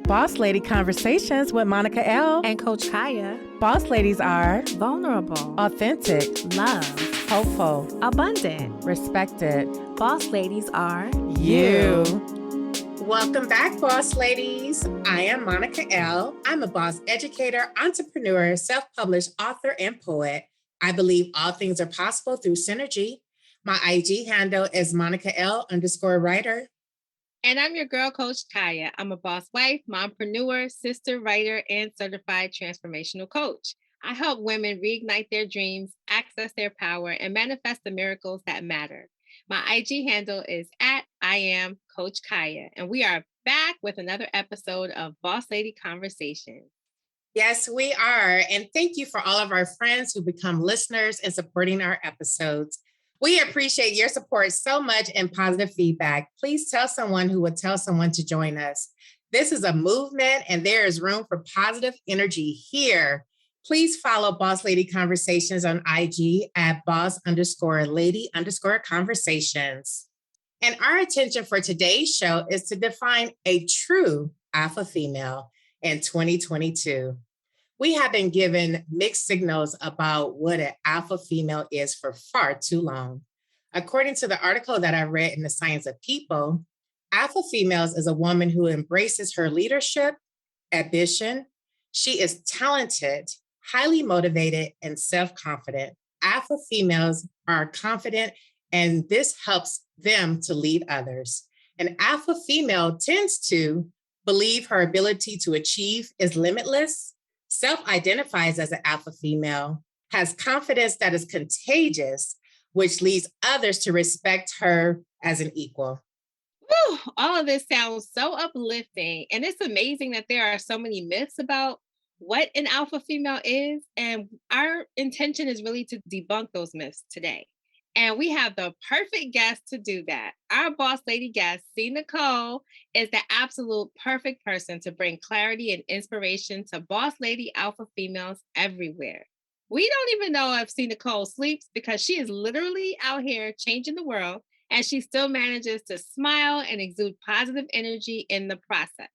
Boss Lady Conversations with Monica L. and Coach Khaya. Boss ladies are Vulnerable, authentic, love, hopeful, abundant. respected. Boss ladies are You. Welcome back, boss ladies. I am Monica L. I'm a boss educator, entrepreneur, self-published author, and poet. I believe all things are possible through synergy. My IG handle is Monica L_writer. And I'm your girl, Coach Khaya. I'm a boss wife, mompreneur, sister, writer, and certified transformational coach. I help women reignite their dreams, access their power, and manifest the miracles that matter. My IG handle is @IamCoach Khaya, and we are back with another episode of Boss Lady Conversations. Yes, we are. And thank you for all of our friends who become listeners and supporting our episodes. We appreciate your support so much and positive feedback. Please tell someone who would tell someone to join us. This is a movement and there is room for positive energy here. Please follow Boss Lady Conversations on IG at boss_lady_conversations. And our attention for today's show is to define a true alpha female in 2022. We have been given mixed signals about what an alpha female is for far too long. According to the article that I read in The Science of People, alpha females is a woman who embraces her leadership, ambition. She is talented, highly motivated, and self-confident. Alpha females are confident, and this helps them to lead others. An alpha female tends to believe her ability to achieve is limitless, self-identifies as an alpha female, has confidence that is contagious, which leads others to respect her as an equal. Whew, all of this sounds so uplifting. And it's amazing that there are so many myths about what an alpha female is. And our intention is really to debunk those myths today. And we have the perfect guest to do that. Our boss lady guest, C Nichole, is the absolute perfect person to bring clarity and inspiration to boss lady alpha females everywhere. We don't even know if C Nichole sleeps because she is literally out here changing the world, and she still manages to smile and exude positive energy in the process.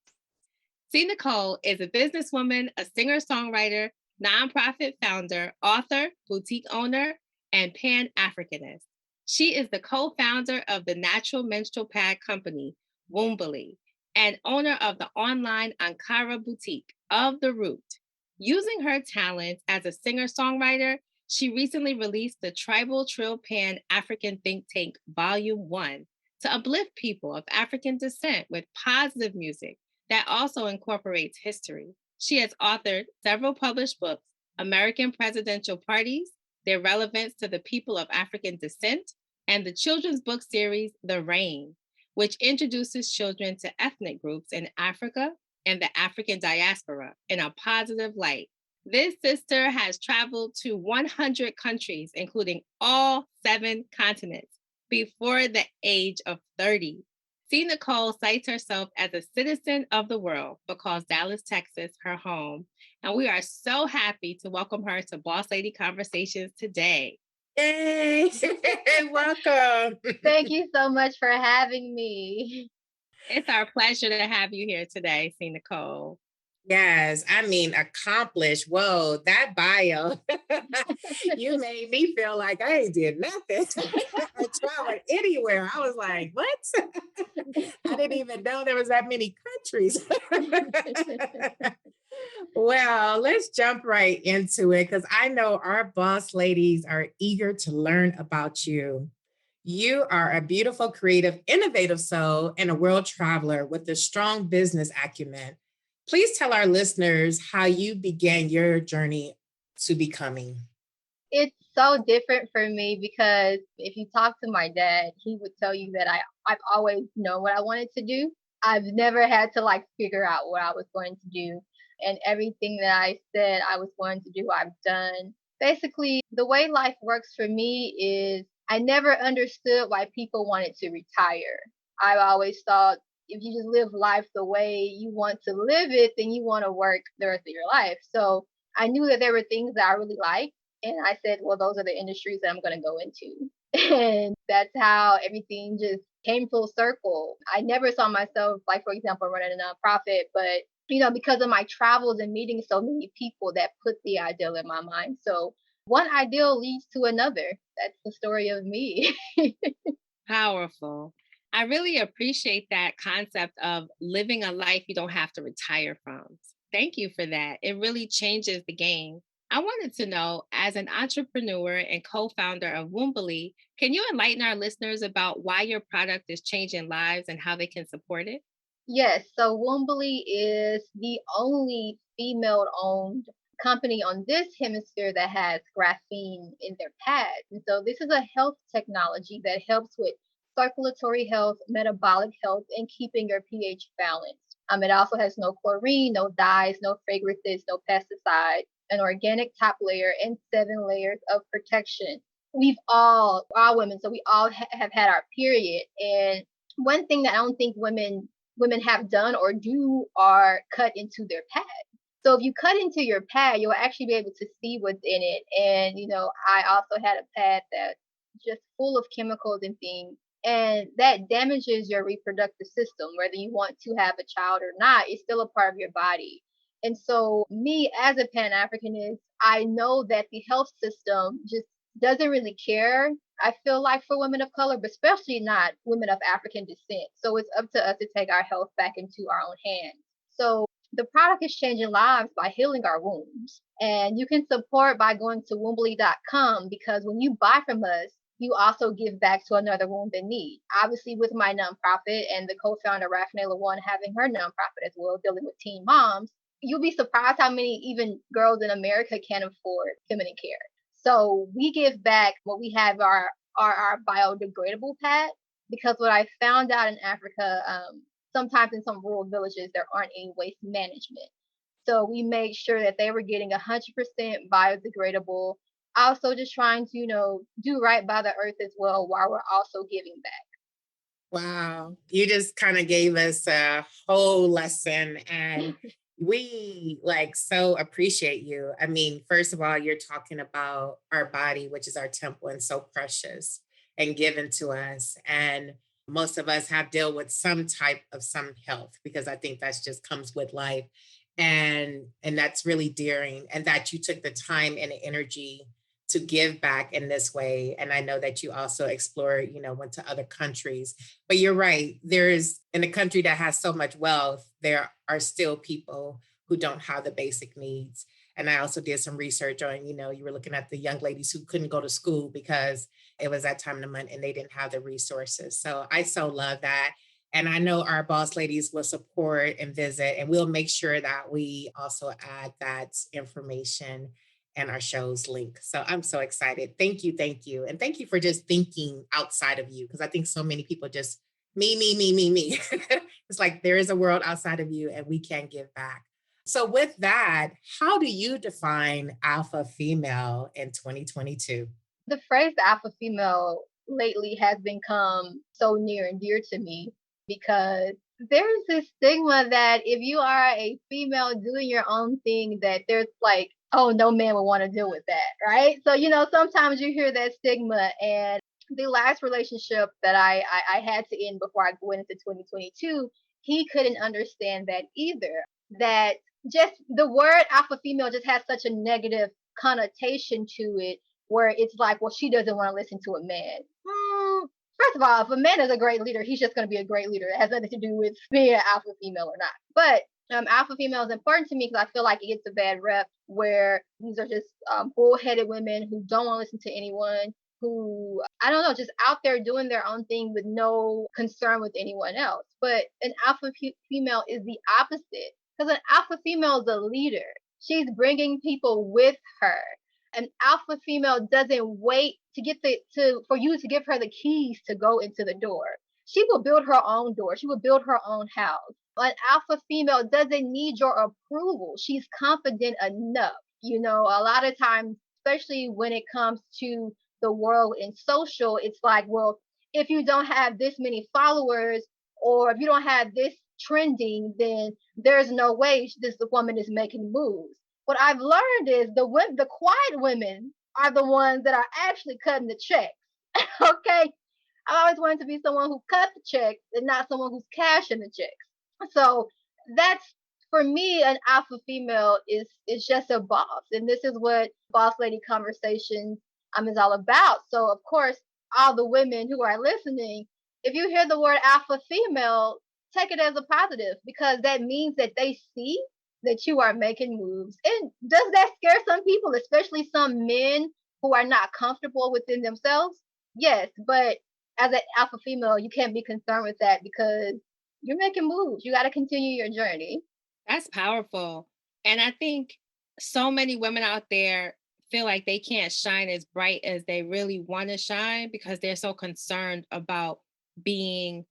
C Nichole is a businesswoman, a singer-songwriter, nonprofit founder, author, boutique owner, and Pan-Africanist. She is the co-founder of the natural menstrual pad company, Wombilee, and owner of the online Ankara boutique, Of the Root. Using her talents as a singer-songwriter, she recently released the Tribal Trill Pan-African Think Tank Volume 1 to uplift people of African descent with positive music that also incorporates history. She has authored several published books, American Presidential Parties, Their Relevance to the People of African Descent, and the children's book series, The Rain, which introduces children to ethnic groups in Africa and the African diaspora in a positive light. This sister has traveled to 100 countries, including all 7 continents, before the age of 30. C Nichole cites herself as a citizen of the world but calls Dallas, Texas, her home. And we are so happy to welcome her to Boss Lady Conversations today. Yay! Welcome. Thank you so much for having me. It's our pleasure to have you here today, C Nichole. Yes, I mean, accomplished. Whoa, that bio. You made me feel like I ain't did nothing. I traveled anywhere. I was like, what? I didn't even know there was that many countries. Well, let's jump right into it because I know our boss ladies are eager to learn about you. You are a beautiful, creative, innovative soul and a world traveler with a strong business acumen. Please tell our listeners how you began your journey to becoming. It's so different for me because if you talk to my dad, he would tell you that I've always known what I wanted to do. I've never had to figure out what I was going to do. And everything that I said I was going to do, I've done. Basically, the way life works for me is I never understood why people wanted to retire. I've always thought if you just live life the way you want to live it, then you want to work the rest of your life. So I knew that there were things that I really liked. And I said, well, those are the industries that I'm going to go into. And that's how everything just came full circle. I never saw myself, for example, running a nonprofit, but because of my travels and meeting so many people that put the ideal in my mind. So one ideal leads to another. That's the story of me. Powerful. I really appreciate that concept of living a life you don't have to retire from. Thank you for that. It really changes the game. I wanted to know, as an entrepreneur and co founder of Wombilee, can you enlighten our listeners about why your product is changing lives and how they can support it? Yes, so Wombilee is the only female-owned company on this hemisphere that has graphene in their pads. And so this is a health technology that helps with circulatory health, metabolic health, and keeping your pH balanced. It also has no chlorine, no dyes, no fragrances, no pesticides, an organic top layer, and 7 layers of protection. We've all women, so we all have had our period. And one thing that I don't think women have done or do are cut into their pad. So if you cut into your pad, you'll actually be able to see what's in it. And I also had a pad that's just full of chemicals and things. And that damages your reproductive system, whether you want to have a child or not, it's still a part of your body. And so, me as a Pan Africanist, I know that the health system just doesn't really care, I feel like, for women of color, but especially not women of African descent. So it's up to us to take our health back into our own hands. So the product is changing lives by healing our wombs. And you can support by going to wombilee.com, because when you buy from us, you also give back to another womb in need. Obviously, with my nonprofit and the co-founder Rafanela One having her nonprofit as well, dealing with teen moms, you'll be surprised how many even girls in America can't afford feminine care. So we give back what we have our biodegradable pad, because what I found out in Africa, sometimes in some rural villages, there aren't any waste management. So we made sure that they were getting 100% biodegradable. Also, just trying to, do right by the earth as well, while we're also giving back. Wow. You just kind of gave us a whole lesson, and we so appreciate you. I mean, first of all, you're talking about our body, which is our temple and so precious and given to us. And most of us have dealt with some type of some health, because I think that's just comes with life. And that's really daring, and that you took the time and the energy to give back in this way. And I know that you also explored, went to other countries. But you're right. There's, in a country that has so much wealth, there are still people who don't have the basic needs. And I also did some research on, you were looking at the young ladies who couldn't go to school because it was that time of the month and they didn't have the resources. So I so love that. And I know our boss ladies will support and visit, and we'll make sure that we also add that information and our show's link. So I'm so excited. Thank you. Thank you. And thank you for just thinking outside of you, because I think so many people just me, me, me, me, me. It's like there is a world outside of you and we can give back. So with that, how do you define alpha female in 2022? The phrase alpha female lately has become so near and dear to me, because there's this stigma that if you are a female doing your own thing, that there's like, oh, no man would want to deal with that, right? So, sometimes you hear that stigma. And the last relationship that I had to end before I went into 2022, he couldn't understand that either. That just the word alpha female just has such a negative connotation to it, where it's like, well, she doesn't want to listen to a man. First of all, if a man is a great leader, he's just going to be a great leader. It has nothing to do with being an alpha female or not. But alpha female is important to me because I feel like it gets a bad rep, where these are just bullheaded women who don't want to listen to anyone, who, I don't know, just out there doing their own thing with no concern with anyone else. But an alpha female is the opposite, because an alpha female is a leader. She's bringing people with her. An alpha female doesn't wait to get for you to give her the keys to go into the door. She will build her own door. She will build her own house. An alpha female doesn't need your approval. She's confident enough. A lot of times, especially when it comes to the world and social, it's like, well, if you don't have this many followers, or if you don't have this trending, then there's no way this woman is making moves. What I've learned is the quiet women are the ones that are actually cutting the checks. Okay? I always wanted to be someone who cut the checks and not someone who's cashing the checks. So that's For me, an alpha female is just a boss, and this is what boss lady conversations is all about. So, of course, all the women who are listening, if you hear the word alpha female, take it as a positive because that means that they see that you are making moves. And does that scare some people, especially some men who are not comfortable within themselves? Yes, but as an alpha female, you can't be concerned with that because you're making moves. You got to continue your journey. That's powerful. And I think so many women out there feel like they can't shine as bright as they really want to shine because they're so concerned about being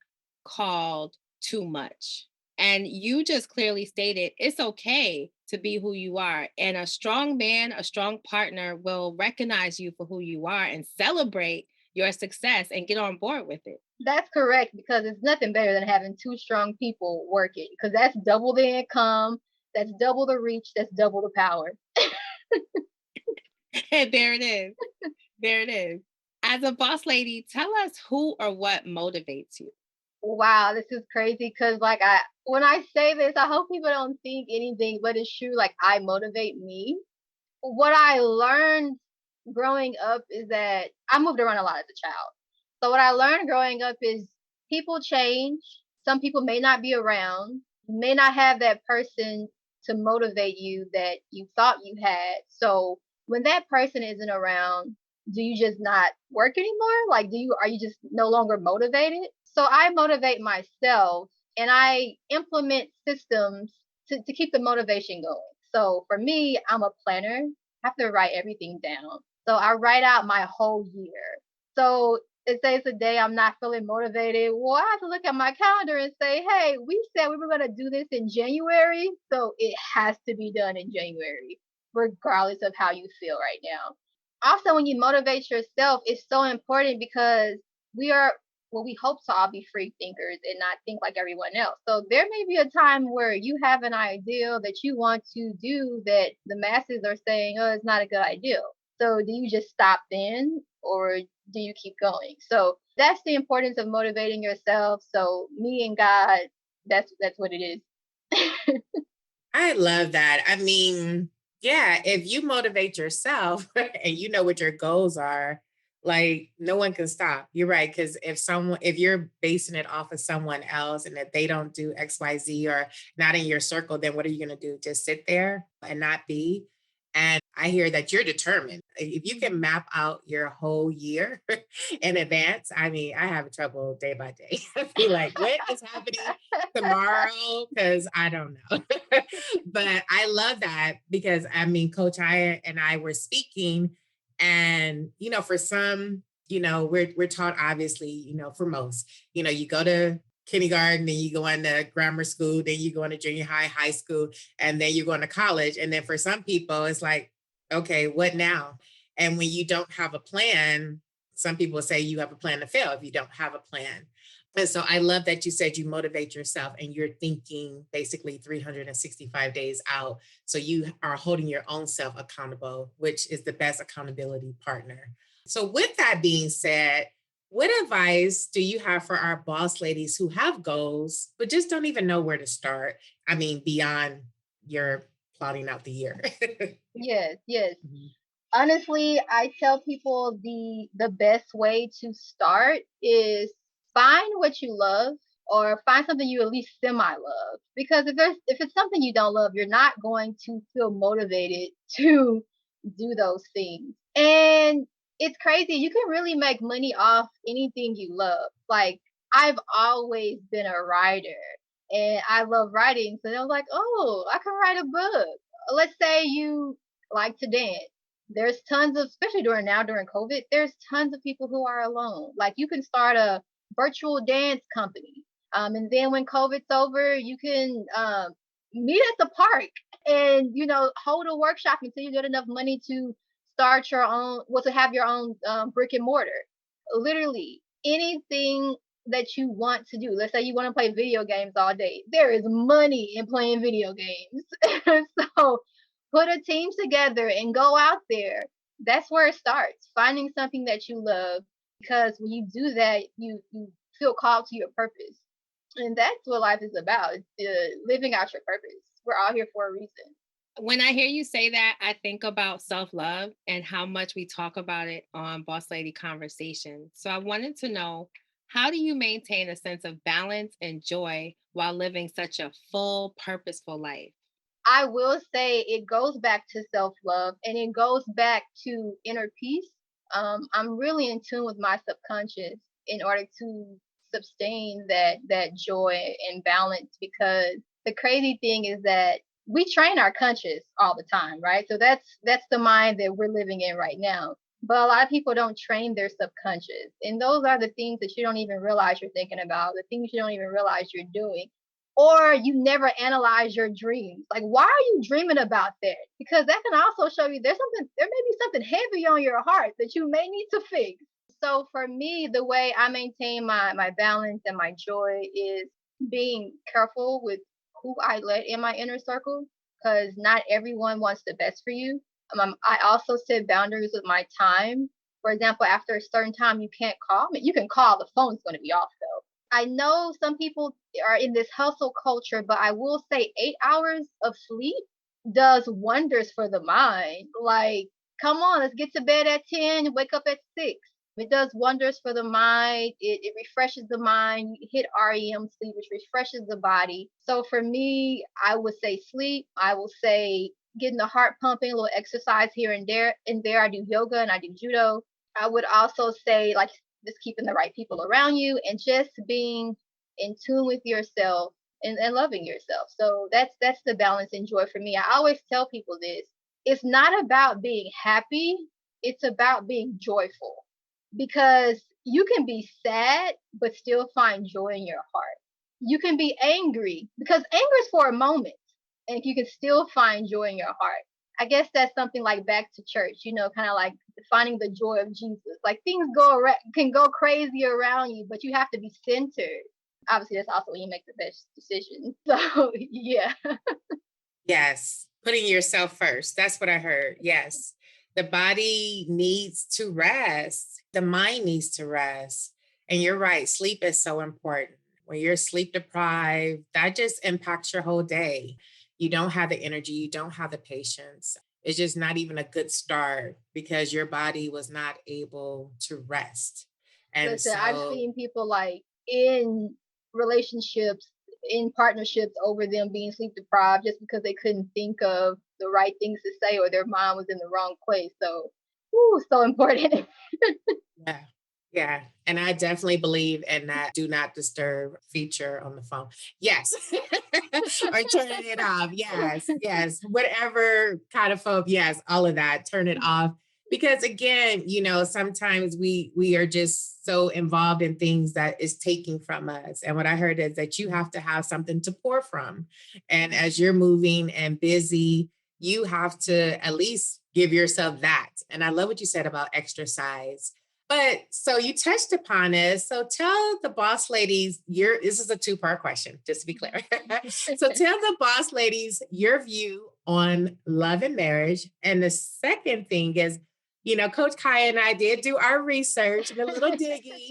called too much. And you just clearly stated it's okay to be who you are. And a strong man, a strong partner will recognize you for who you are and celebrate your success and get on board with it. That's correct because it's nothing better than having two strong people working because that's double the income, that's double the reach, that's double the power. There it is. There it is. As a boss lady, tell us who or what motivates you. Wow, this is crazy because when I say this, I hope people don't think anything, but it's true. Like I motivate me. What I learned growing up is that I moved around a lot as a child. So what I learned growing up is people change. Some people may not be around. You may not have that person to motivate you that you thought you had. So when that person isn't around, do you just not work anymore? Like are you just no longer motivated? So I motivate myself and I implement systems to keep the motivation going. So for me, I'm a planner. I have to write everything down. So I write out my whole year. So it says a day I'm not feeling motivated. Well, I have to look at my calendar and say, hey, we said we were going to do this in January. So it has to be done in January, regardless of how you feel right now. Also, when you motivate yourself, it's so important because we hope to all be free thinkers and not think like everyone else. So there may be a time where you have an idea that you want to do that the masses are saying, oh, it's not a good idea. So do you just stop then or do you keep going? So that's the importance of motivating yourself. So me and God, that's what it is. I love that. I mean, yeah, if you motivate yourself and you know what your goals are, like no one can stop. You're right. Cause if you're basing it off of someone else and if they don't do XYZ or not in your circle, then what are you going to do? Just sit there and not be? And I hear that you're determined. If you can map out your whole year in advance, I mean, I have trouble day by day. I feel like, what is happening tomorrow? Because I don't know. But I love that because I mean, Coach Khaya and I were speaking, and for some, we're taught obviously, for most, you go to kindergarten, then you go into grammar school, then you go into junior high school, and then you're going to college. And then for some people, it's like, okay, what now? And when you don't have a plan, some people say you have a plan to fail if you don't have a plan. And so I love that you said you motivate yourself and you're thinking basically 365 days out. So you are holding your own self accountable, which is the best accountability partner. So with that being said, what advice do you have for our boss ladies who have goals, but just don't even know where to start? I mean, beyond your plotting out the year. Yes, yes. Mhm. Honestly, I tell people the best way to start is find what you love or find something you at least semi love. Because if it's something you don't love, you're not going to feel motivated to do those things. And it's crazy. You can really make money off anything you love. Like I've always been a writer and I love writing. So I was like, oh, I can write a book. Let's say you like to dance. There's tons of, especially during COVID, there's tons of people who are alone. Like you can start a virtual dance company. And then when COVID's over, you can meet at the park and, hold a workshop until you get enough money to start your own, well, to have your own brick and mortar. Literally anything that you want to do. Let's say you want to play video games all day. There is money in playing video games. So put a team together and go out there. That's where it starts. Finding something that you love because when you do that, you feel called to your purpose. And that's what life is about. It's living out your purpose. we're all here for a reason. When I hear you say that, I think about self-love and how much we talk about it on Boss Lady Conversation. So I wanted to know, how do you maintain a sense of balance and joy while living such a full, purposeful life? I will say it goes back to self love and it goes back to inner peace. I'm really in tune with my subconscious in order to sustain that joy and balance, because the crazy thing is that we train our conscious all the time, right? So that's the mind that we're living in right now. But a lot of people don't train their subconscious. And those are the things that you don't even realize you're thinking about, the things you don't even realize you're doing. Or you never analyze your dreams. Like, why are you dreaming about that? Because that can also show you there may be something heavy on your heart that you may need to fix. So for me, the way I maintain my balance and my joy is being careful with who I let in my inner circle, because not everyone wants the best for you. I also set boundaries with my time. For example, after a certain time, you can't call me. You can call, the phone's going to be off though. I know some people are in this hustle culture, but I will say 8 hours of sleep does wonders for the mind. Like, come on, let's get to bed at 10, wake up at 6. It does wonders for the mind. It refreshes the mind. You hit REM sleep, which refreshes the body. So for me, I would say sleep. I will say getting the heart pumping, a little exercise here and there. And there, I do yoga and I do judo. I would also say, like, just keeping the right people around you and just being in tune with yourself and loving yourself. So that's the balance and joy for me. I always tell people this. It's not about being happy, it's about being joyful. Because you can be sad but still find joy in your heart. You can be angry because anger is for a moment and you can still find joy in your heart. I guess that's something like back to church, kind of like finding the joy of Jesus. Like things can go crazy around you, but you have to be centered. Obviously, that's also when you make the best decision. So, yeah. Yes, putting yourself first. That's what I heard. Yes. The body needs to rest. The mind needs to rest. And you're right, sleep is so important. When you're sleep deprived, that just impacts your whole day. You don't have the energy, you don't have the patience. It's just not even a good start because your body was not able to rest. And Listen, I've so, seen people like in relationships, in partnerships over them being sleep deprived just because they couldn't think of the right things to say or their mind was in the wrong place. So, so important. yeah. Yeah. And I definitely believe in that do not disturb feature on the phone. Yes. Or turning it off. Yes. Yes. Whatever kind of phone. Yes. All of that. Turn it off. Because again, sometimes we are just so involved in things that is taking from us. And what I heard is that you have to have something to pour from. And as you're moving and busy, you have to at least give yourself that. And I love what you said about exercise. But so you touched upon it. So tell the boss ladies this is a two-part question, just to be clear. So tell the boss ladies your view on love and marriage. And the second thing is, Coach Khaya and I did do our research and a little digging.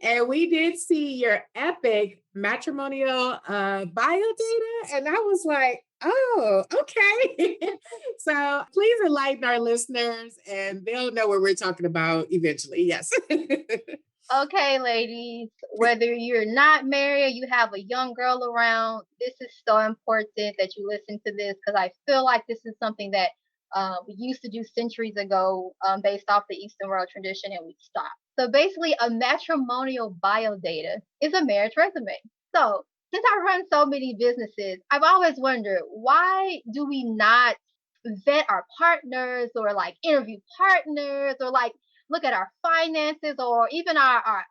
And we did see your epic matrimonial bio data. And I was like, oh, okay. So please enlighten our listeners and they'll know what we're talking about eventually. Yes. Okay, ladies, whether you're not married or you have a young girl around, this is so important that you listen to this because I feel like this is something that we used to do centuries ago based off the Eastern world tradition and we stopped. So basically, a matrimonial bio data is a marriage resume. So since I run so many businesses, I've always wondered, why do we not vet our partners or like interview partners or like look at our finances or even our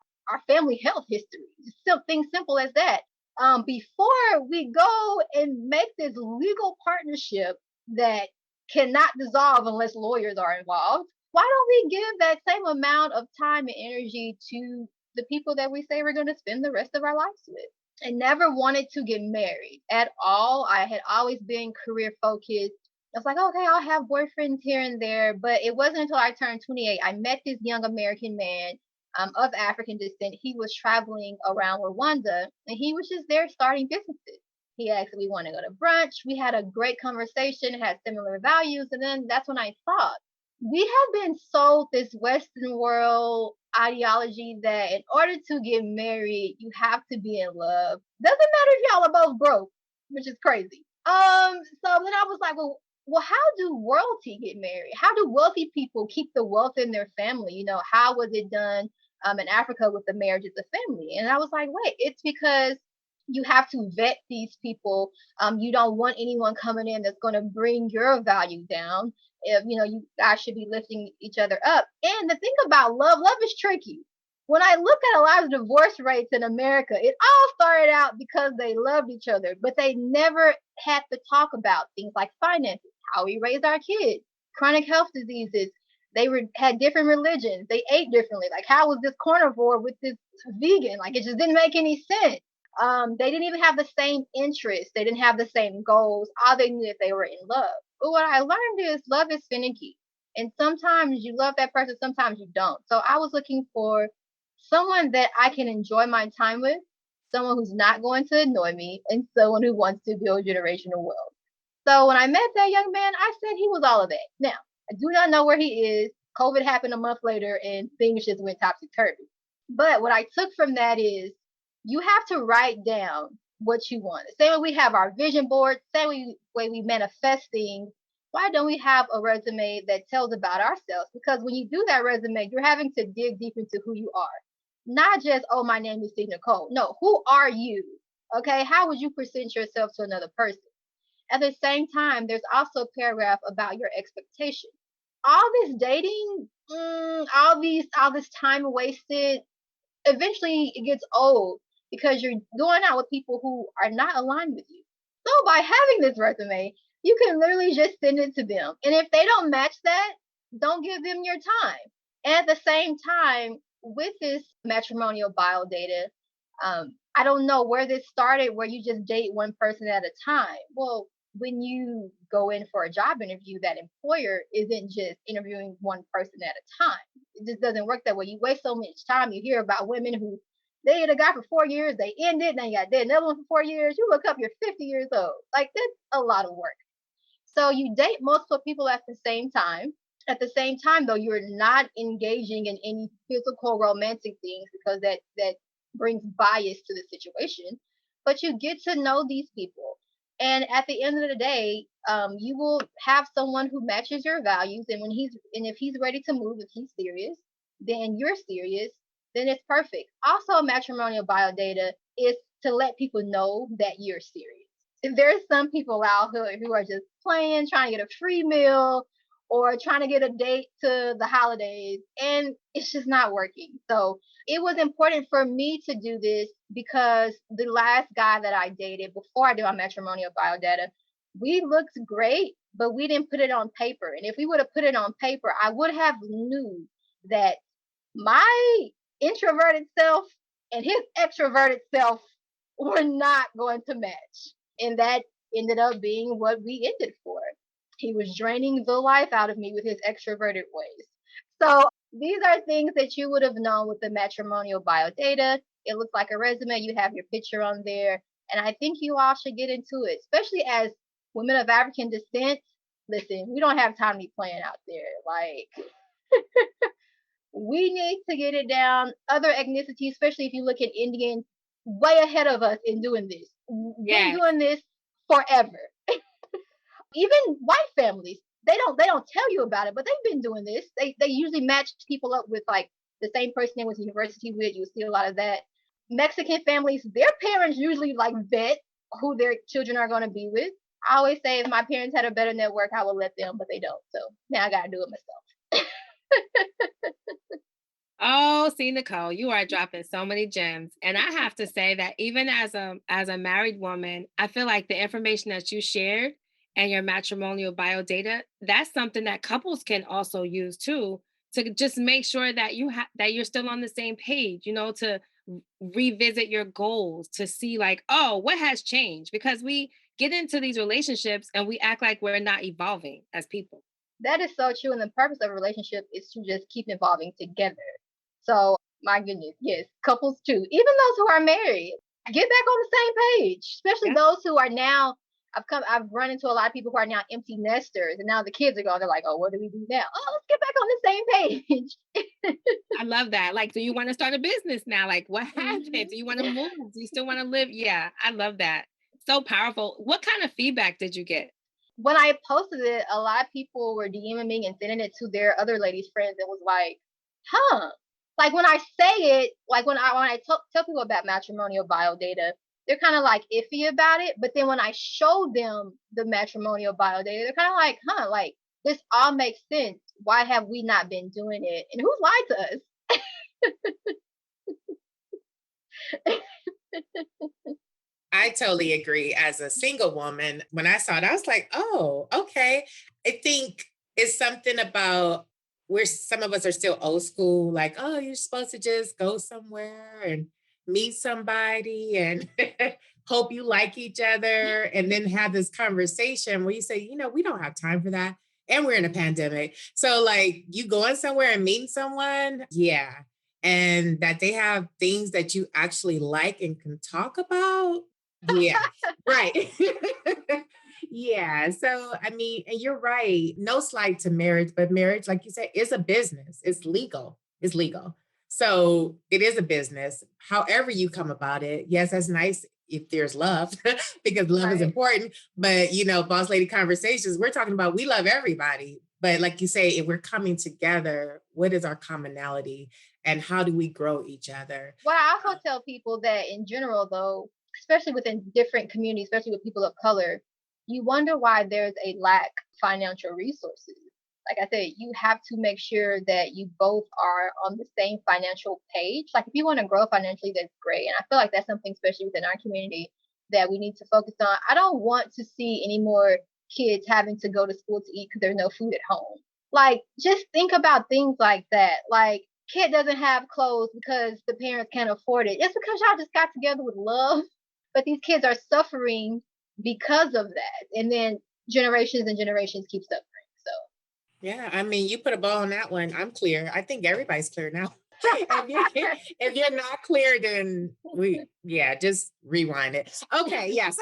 family health history? Something simple as that. Before we go and make this legal partnership that cannot dissolve unless lawyers are involved, why don't we give that same amount of time and energy to the people that we say we're going to spend the rest of our lives with? I never wanted to get married at all. I had always been career focused. I was like, okay, I'll have boyfriends here and there. But it wasn't until I turned 28, I met this young American man of African descent. He was traveling around Rwanda and he was just there starting businesses. He asked if we want to go to brunch. We had a great conversation, had similar values. And then that's when I thought, we have been sold this Western world ideology that in order to get married, you have to be in love. Doesn't matter if y'all are both broke, which is crazy. So then I was like, well, how do royalty get married? How do wealthy people keep the wealth in their family? How was it done in Africa with the marriage of the family? And I was like, wait, it's because you have to vet these people. You don't want anyone coming in that's going to bring your value down. If you guys should be lifting each other up. And the thing about love is tricky. When I look at a lot of divorce rates in America, it all started out because they loved each other, but they never had to talk about things like finances, how we raised our kids, chronic health diseases. Had different religions. They ate differently. Like, how was this carnivore with this vegan? Like, it just didn't make any sense. They didn't even have the same interests. They didn't have the same goals. All they knew that they were in love. But what I learned is love is finicky. And sometimes you love that person, sometimes you don't. So I was looking for someone that I can enjoy my time with, someone who's not going to annoy me, and someone who wants to build generational wealth. So when I met that young man, I said he was all of that. Now, I do not know where he is. COVID happened a month later and things just went topsy-turvy. But what I took from that is you have to write down what you want. Same way we have our vision board, same way we manifest things. Why don't we have a resume that tells about ourselves? Because when you do that resume, you're having to dig deep into who you are. Not just, oh, my name is C Nichole. No, who are you? Okay, how would you present yourself to another person? At the same time, there's also a paragraph about your expectations. All this dating, all this time wasted, eventually it gets old because you're going out with people who are not aligned with you. So by having this resume, you can literally just send it to them. And if they don't match that, don't give them your time. And at the same time, with this matrimonial bio data, I don't know where this started, where you just date one person at a time. Well, when you go in for a job interview, that employer isn't just interviewing one person at a time. It just doesn't work that way. You waste so much time. You hear about women who dated a guy for 4 years, they ended, then you got dated another one for 4 years. You look up, you're 50 years old. Like, that's a lot of work. So you date multiple people at the same time. At the same time, though, you're not engaging in any physical romantic things because that brings bias to the situation. But you get to know these people. And at the end of the day, you will have someone who matches your values. And if he's ready to move, if he's serious, then you're serious, then it's perfect. Also, matrimonial bio data is to let people know that you're serious. If there's some people out here who are just playing, trying to get a free meal or trying to get a date to the holidays, and it's just not working. So it was important for me to do this because the last guy that I dated before I did my matrimonial bio data, we looked great, but we didn't put it on paper. And if we would have put it on paper, I would have knew that my introverted self and his extroverted self were not going to match. And that ended up being what we ended for. He was draining the life out of me with his extroverted ways. So these are things that you would have known with the matrimonial bio data. It looks like a resume. You have your picture on there. And I think you all should get into it, especially as women of African descent. Listen, we don't have time to be playing out there. Like, we need to get it down. Other ethnicities, especially if you look at Indians, way ahead of us in doing this. Been doing this forever. Even white families, they don't tell you about it, but they've been doing this. They usually match people up with like the same person they went to university with. You see a lot of that. Mexican families, their parents usually like vet who their children are going to be with. I always say if my parents had a better network, I would let them, but they don't. So now I got to do it myself. Oh, see, Nicole, you are dropping so many gems. And I have to say that even as a married woman, I feel like the information that you shared and your matrimonial bio data, that's something that couples can also use too, to just make sure that that you're still on the same page, to revisit your goals, to see like, oh, what has changed? Because we get into these relationships and we act like we're not evolving as people. That is so true. And the purpose of a relationship is to just keep evolving together. So, my goodness, yes, couples too, even those who are married. get back on the same page, especially Yeah. those who are now. I've run into a lot of people who are now empty nesters, and now the kids are gone. They're like, "Oh, what do we do now? Oh, let's get back on the same page." I love that. Like, do you want to start a business now? Like, what happened? Mhm. Do you want to move? Do you still want to live? Yeah, I love that. So powerful. What kind of feedback did you get? When I posted it, a lot of people were DMing me and sending it to their other ladies' friends and was like, huh. Like when I say it, like when I tell people about matrimonial bio data, they're kind of like iffy about it. But then when I show them the matrimonial bio data, they're kind of like, huh, like this all makes sense. Why have we not been doing it? And who's lied to us? I totally agree. As a single woman, when I saw it, I was like, oh, okay. I think it's something about where some of us are still old school, like, oh, you're supposed to just go somewhere and meet somebody and hope you like each other and then have this conversation where you say, we don't have time for that. And we're in a pandemic. So, like, you going somewhere and meeting someone, yeah. And that they have things that you actually like and can talk about. Yeah, right. Yeah. So, I mean, and you're right. No slight to marriage, but marriage, like you said, is a business. It's legal. It's legal. So it is a business. However you come about it, yes, that's nice if there's love, because love is Right. important. But boss lady conversations, we're talking about we love everybody. But like you say, if we're coming together, what is our commonality and how do we grow each other? Well, I also tell people that in general, though, especially within different communities, especially with people of color, you wonder why there's a lack of financial resources. Like I said, you have to make sure that you both are on the same financial page. Like if you want to grow financially, that's great. And I feel like that's something, especially within our community, that we need to focus on. I don't want to see any more kids having to go to school to eat because there's no food at home. Like, just think about things like that. Like, kid doesn't have clothes because the parents can't afford it. It's because y'all just got together with love. But these kids are suffering because of that. And then generations and generations keep suffering. So Yeah, I mean, you put a ball on that one. I'm clear. I think everybody's clear now. If you're not clear, then just rewind it. Okay, yes.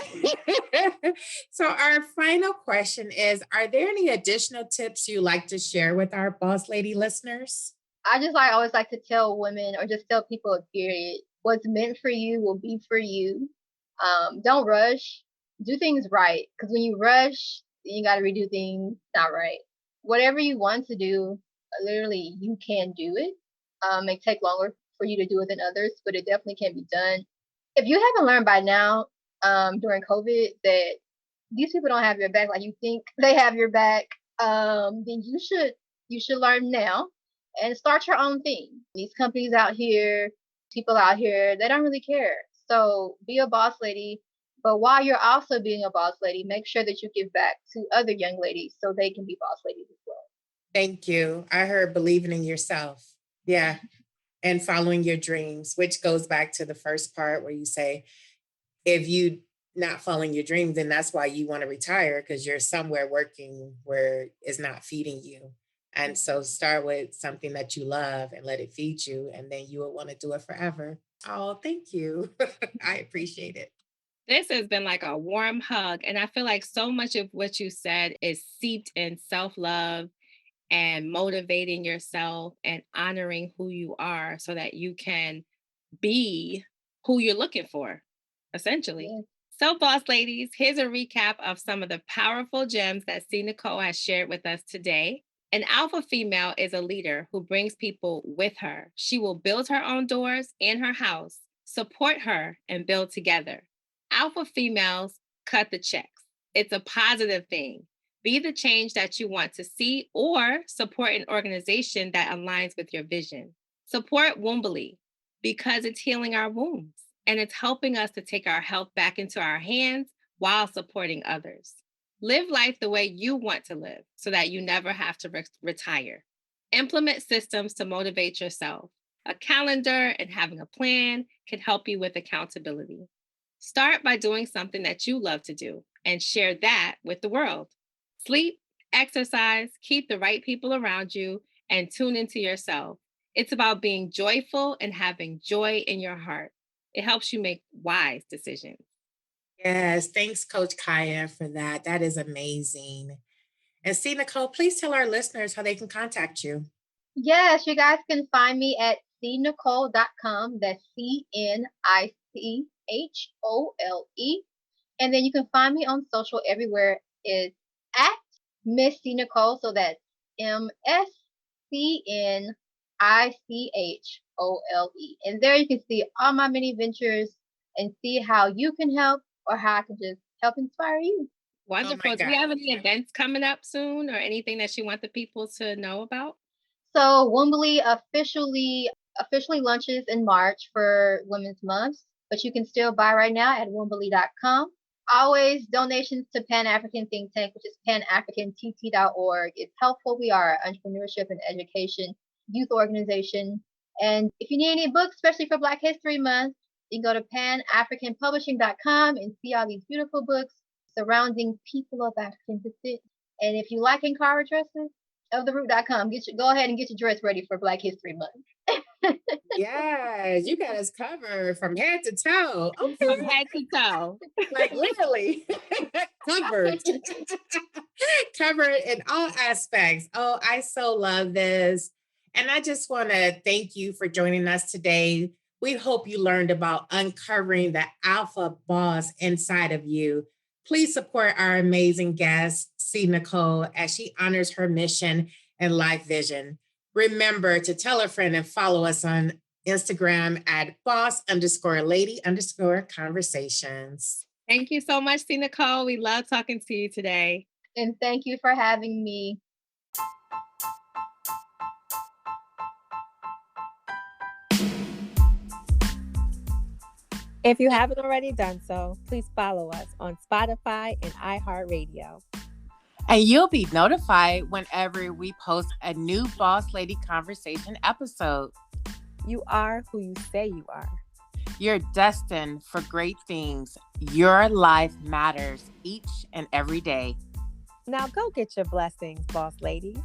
So our final question is, are there any additional tips you like to share with our boss lady listeners? I just like always like to tell women or just tell people period, what's meant for you will be for you. Don't rush. Do things right. Because when you rush, you got to redo things not right. Whatever you want to do, literally, you can do it. It may take longer for you to do it than others, but it definitely can be done. If you haven't learned by now, during COVID, that these people don't have your back like you think they have your back, then you should learn now and start your own thing. These companies out here, people out here, they don't really care. So be a boss lady. But while you're also being a boss lady, make sure that you give back to other young ladies so they can be boss ladies as well. Thank you. I heard believing in yourself. Yeah. And following your dreams, which goes back to the first part where you say, if you not following your dreams, then that's why you want to retire because you're somewhere working where it's not feeding you. And so start with something that you love and let it feed you, and then you will want to do it forever. Oh, thank you. I appreciate it. This has been like a warm hug. And I feel like so much of what you said is seeped in self love and motivating yourself and honoring who you are so that you can be who you're looking for, essentially. Yeah. So, boss ladies, here's a recap of some of the powerful gems that C Nichole has shared with us today. An alpha female is a leader who brings people with her. She will build her own doors in her house, support her, and build together. Alpha females cut the checks. It's a positive thing. Be the change that you want to see or support an organization that aligns with your vision. Support Wombilee because it's healing our wounds and it's helping us to take our health back into our hands while supporting others. Live life the way you want to live so that you never have to retire. Implement systems to motivate yourself. A calendar and having a plan can help you with accountability. Start by doing something that you love to do and share that with the world. Sleep, exercise, keep the right people around you, and tune into yourself. It's about being joyful and having joy in your heart. it helps you make wise decisions. Yes, thanks, Coach Khaya, for that. That is amazing. And C Nichole, please tell our listeners how they can contact you. Yes, you guys can find me at cnichole.com. That's CNICHOLE. And then you can find me on social everywhere is at Miss C Nichole. So that's MSCNICHOLE. And there you can see all my many ventures and see how you can help or how I can just help inspire you. Oh my Wonderful. Do we have any events coming up soon or anything that you want the people to know about? So Wombilee officially launches in March for Women's Month, but you can still buy right now at wombilee.com. Always donations to Pan African Think Tank, which is panafricantt.org. It's helpful. We are an entrepreneurship and education youth organization. And if you need any books, especially for Black History Month, you can go to panafricanpublishing.com and see all these beautiful books surrounding people of African descent. And if you like Ankara dresses, oftheroot.com. Go ahead and get your dress ready for Black History Month. Yes, you got us covered from head to toe. From Okay, head to toe. like literally covered, covered in all aspects. Oh, I so love this. And I just want to thank you for joining us today. We hope you learned about uncovering the alpha boss inside of you. Please support our amazing guest, C Nichole, as she honors her mission and life vision. Remember to tell a friend and follow us on Instagram at boss_lady_conversations. Thank you so much, C Nichole. We love talking to you today. And thank you for having me. If you haven't already done so, please follow us on Spotify and iHeartRadio. And you'll be notified whenever we post a new Boss Lady Conversation episode. You are who you say you are. You're destined for great things. Your life matters each and every day. Now go get your blessings, boss ladies.